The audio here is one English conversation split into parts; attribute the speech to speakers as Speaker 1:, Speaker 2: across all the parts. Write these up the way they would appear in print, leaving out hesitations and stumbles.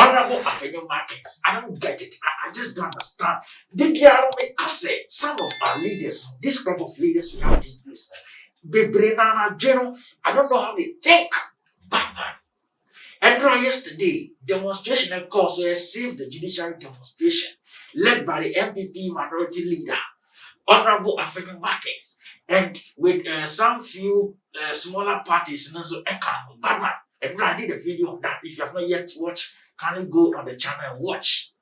Speaker 1: Honorable Afenyo Markins, I don't get it. I just don't understand. Some of our leaders, this group of leaders we have these days, the Brenana General, I don't know how they think. Batman. And right yesterday, demonstration of course, we received the judiciary demonstration led by the NPP minority leader, Honorable Afenyo Markins, and with some few smaller parties, and also Batman. And I did a video on that. If you have not yet watched, can you go on the channel and watch?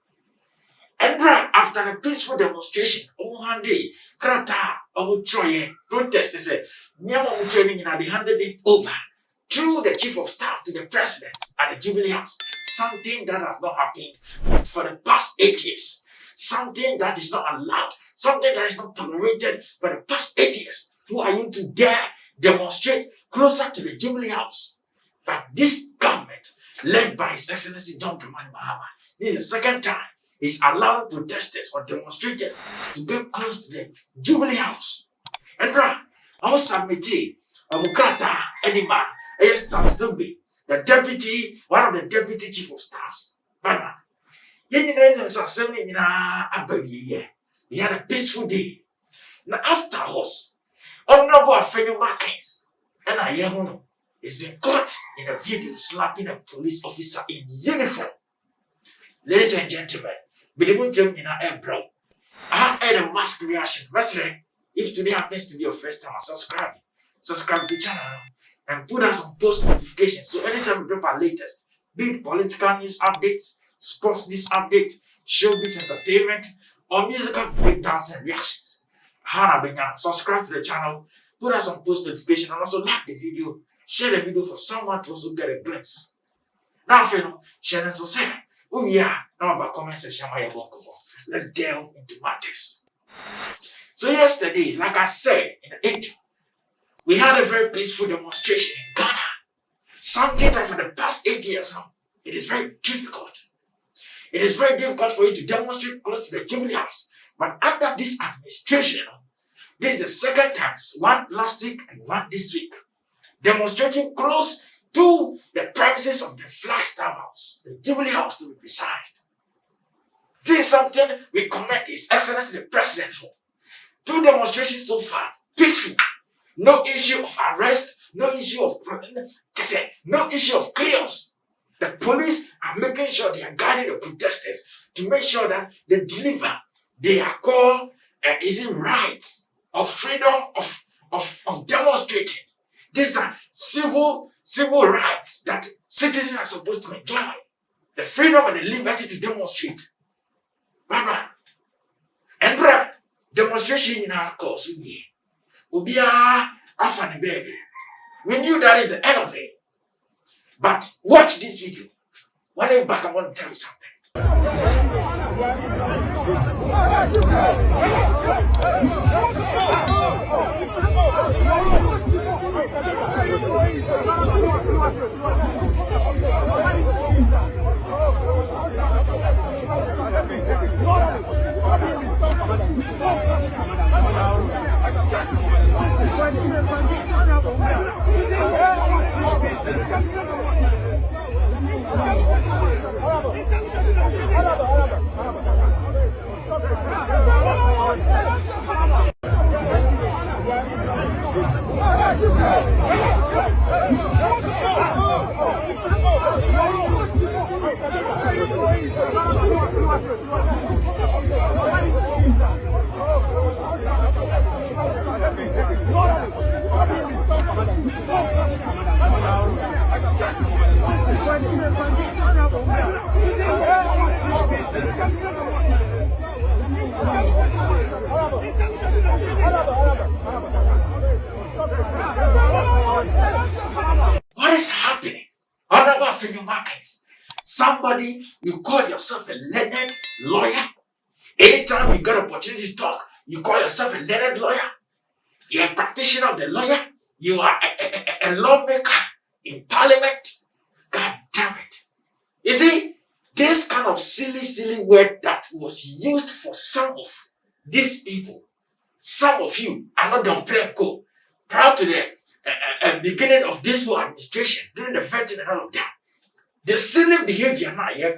Speaker 1: And right after the peaceful demonstration, one day, Krata, protest, they said, Nyama training, they handed it over through the chief of staff to the president at the Jubilee House. Something that has not happened for the past 8 years. Something that is not allowed. Something that is not tolerated for the past 8 years. Who are you to dare demonstrate closer to the Jubilee House? But this government, led by His Excellency John Dramani Mahama, this is the second time is allowing protesters or demonstrators to get close to the Jubilee House. And right, I will submit Amukata Enima, A.S. the deputy, one of the deputy chief of staffs. Bana. We had a peaceful day. Now afterwards, Honorable Afenyo Markins, and I know, he's been caught in a video slapping a police officer in uniform. Ladies and gentlemen, I have had a mass reaction. If today happens to be your first time, subscribe to the channel and put us on post notifications. So anytime we drop our latest, be it political news updates, sports news updates, showbiz entertainment, or musical breakdowns and reactions, subscribe to the channel, put us on post notification, and also like the video, share the video for someone to also get a glimpse. Now, share and so say, oh yeah, now about comments and share my bonko. Let's delve into matters. So yesterday, like I said in the intro, we had a very peaceful demonstration in Ghana. Something that for the past 8 years now, it is very difficult. It is very difficult for you to demonstrate close to the Jubilee House. But under this administration, this is the second time, one last week and one this week, demonstrating close to the premises of the Flagstaff House, the Jubilee House to be precise. This is something we commend His Excellency the President for. 2 demonstrations so far, peaceful. No issue of arrest, no issue of chaos. The police are making sure they are guiding the protesters to make sure that they deliver their core rights of freedom of demonstrating. These are civil rights that citizens are supposed to enjoy. The freedom and the liberty to demonstrate. And demonstration in our course, we knew that is the end of it. But watch this video. When I'm back, I want to tell you something. What is happening? Honorable Afenyo Markins, somebody, you call yourself a learned lawyer. Anytime you get an opportunity to talk, you call yourself a learned lawyer. You're a practitioner of the lawyer. You are a lawmaker in parliament. God damn it. You see, this kind of silly word that was used for some of these people, some of you are not done go prior to the beginning of this whole administration, during the vetting and all of that. The silly behavior now, yeah.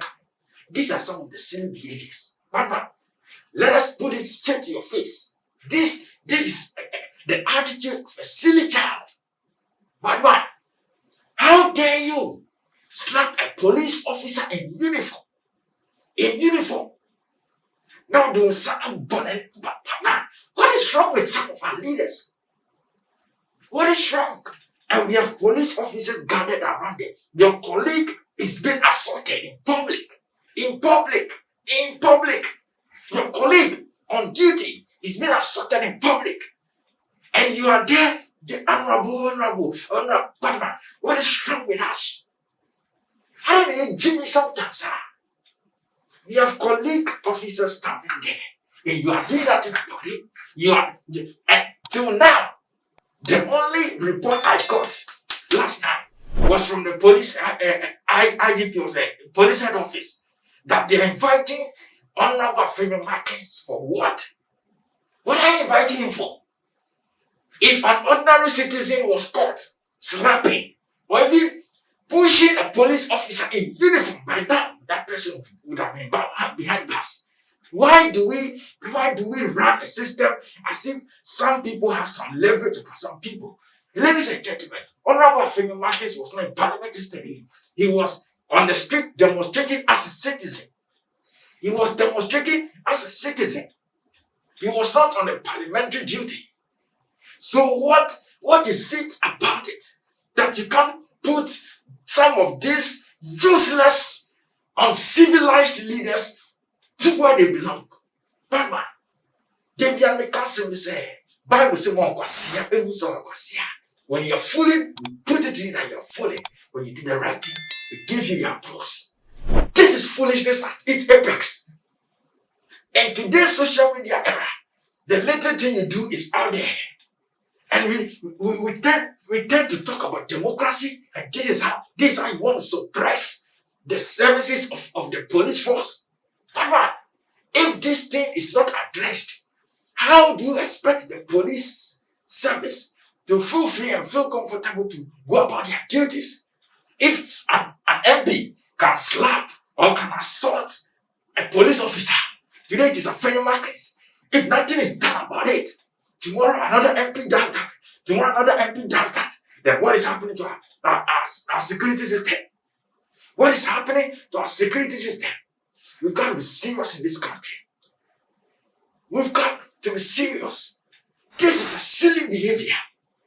Speaker 1: These are some of the silly behaviors. But let us put it straight to your face. This is the attitude of a silly child. But how dare you slap a police officer in uniform? In uniform. Now doing something bonnet. But what is wrong with some of our leaders? What is wrong? And we have police officers gathered around them. Your colleague is being assaulted in public. In public. In public. Your colleague on duty is being assaulted in public. And you are there, the honorable Batman. What is wrong with us? How do you Jimmy sometimes, We have colleague officers standing there. And you are doing nothing about it. You are, and till now, the only report I got last night was from the police, IGP, was a police head office, that they're inviting Honorable Afenyo Markins for what? What are you inviting him for? If an ordinary citizen was caught slapping or even pushing a police officer in uniform, by now that person would have been behind bars. Why do we run a system as if some people have some leverage for some people? Ladies and gentlemen, Honorable Afenyo Markins was not in parliament yesterday. He was on the street demonstrating as a citizen. He was demonstrating as a citizen. He was not on a parliamentary duty. So what is it about it that you can't put some of these useless, uncivilized leaders to where they belong? But they be make us say, Bible say when you're fooling, we put it in that you're fooling. When you do the right thing, we give you your applause. This is foolishness at its apex. And today's social media era, the little thing you do is out there. And we tend to talk about democracy, and this is how you want to suppress the services of the police force. But if this thing is not addressed, how do you expect the police service to feel free and feel comfortable to go about their duties? If an MP can slap or can assault a police officer, today it is Afenyo Markins. If nothing is done about it, tomorrow another MP does that. Tomorrow another MP does that. Then what is happening to our security system? What is happening to our security system? We've got to be serious in this country. We've got to be serious. This is a silly behavior.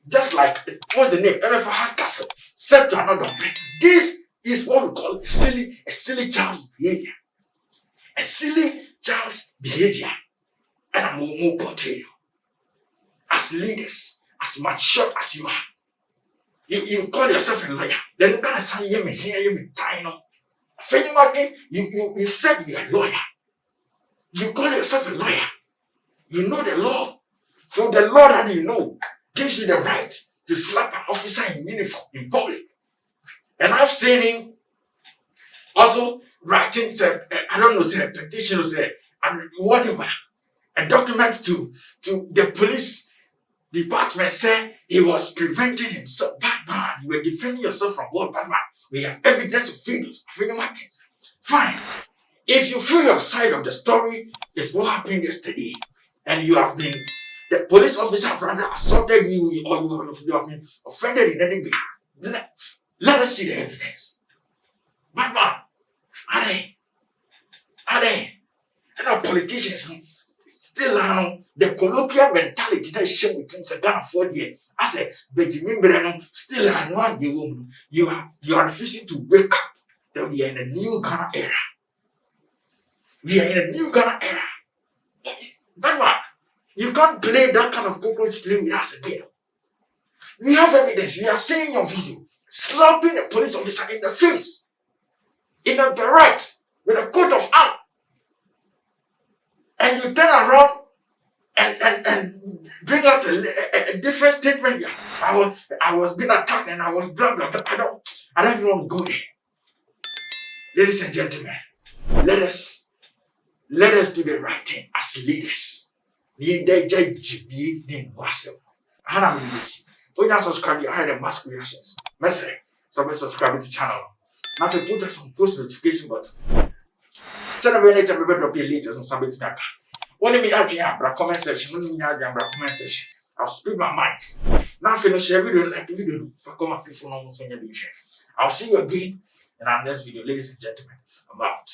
Speaker 1: Just like, what's the name? MFR Castle said to another friend. This is what we call a silly child's behavior. A silly child's behavior. And I'm more portray you. As leaders, as mature as you are, you call yourself a lawyer. Then you gotta say, you me here, you me die, no. Afenyo Markins, you said you're a lawyer. You call yourself a lawyer. You know the law. So the law that you know gives you the right to slap an officer in uniform in public. And I've seen him also writing, I don't know, say a petition or say, whatever, a document to the police department saying he was preventing himself. Batman, you were defending yourself from what, Batman? We have evidence of videos of Afenyo Markins. Fine. If you feel your side of the story is what happened yesterday, and you have been, the police officer have rather assaulted you, or you have been offended in any way, let us see the evidence. Batman, are they? And our politicians still have the colloquial mentality that is shown within Ghana for the year. I said, Benjamin Breno still have one you are refusing to wake up that we are in a new Ghana era. We are in a new Ghana era. Batman, you can't play that kind of cockroach play with us again. We have evidence. We are seeing your video slapping a police officer in the face, in a beret, with a coat of arms. And you turn around and bring out a different statement. Yeah, I was being attacked and I was blah blah blah. I don't even want to go there. Ladies and gentlemen, let us do the right thing as leaders. When you subscribe, you hide the mask reactions. Message. So subscribe to the channel. Now, if you put us on post notification button, send a anytime we drop your latest on something back. When me add you comment section, when me add you comment section, I'll speak my mind. Now, if you share video like video for come and feel almost when you I'll see you again in our next video, ladies and gentlemen. Bye.